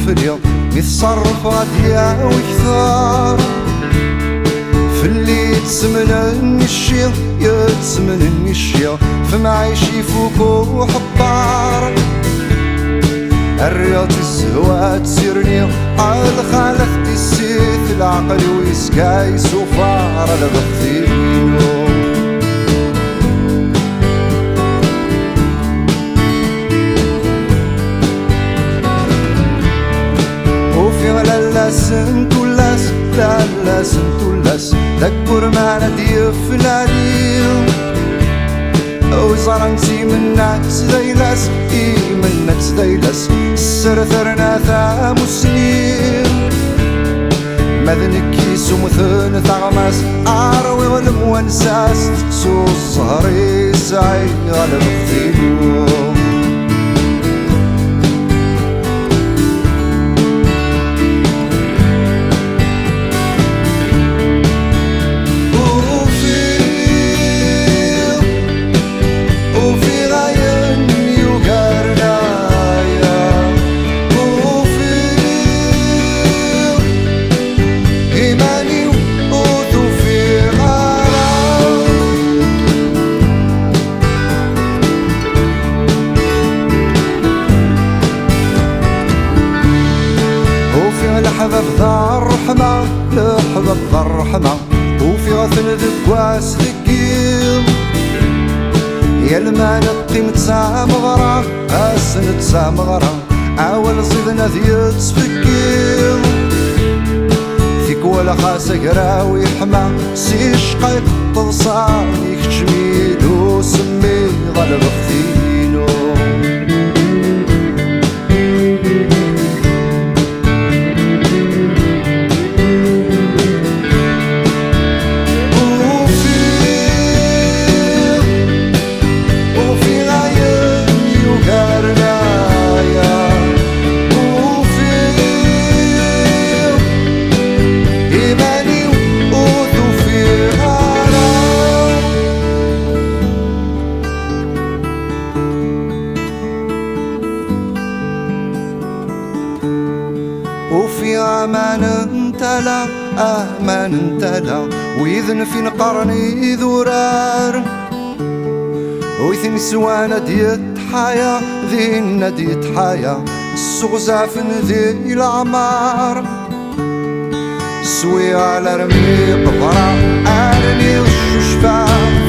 فليا يتصرف غاديا ويكثر في اللي يتسمنني الشيا يتسمنني الشيا فمعيشي فوق وحبار الرياض الزهوات سيرني على خالفتي السيث العقل ويسكاي سوفار على بغثينو وفي لا سنتولاس لا سنتولاس ذكر ما ندي فلاليل وزرنتي من ناس ديلاس من ناس ديلاس سرثرنا ثام السنين مذنكي سمثن ثغماس عروي والمونساس تكسو الزهري سعي غالب الثيلو لحظة بذا الرحمة لحظة بذا الرحمة وفي غثن ذكواس ذكيل يا لما نقي متسام غرا السن تسام غرا عاول صيدنا ذي تسفكيل ثيك ولا خاصة قراوي حما سي شقايق تضصان يكتشميد وسمي غلب خثينو وفي أمان انتلا أمان انتلا ويذن في نقرني ذرار ويثن سوانا ديت حياة ذين ديت حياة السغزاف ذي العمار سوي على رمي قبرة أرني الشفاف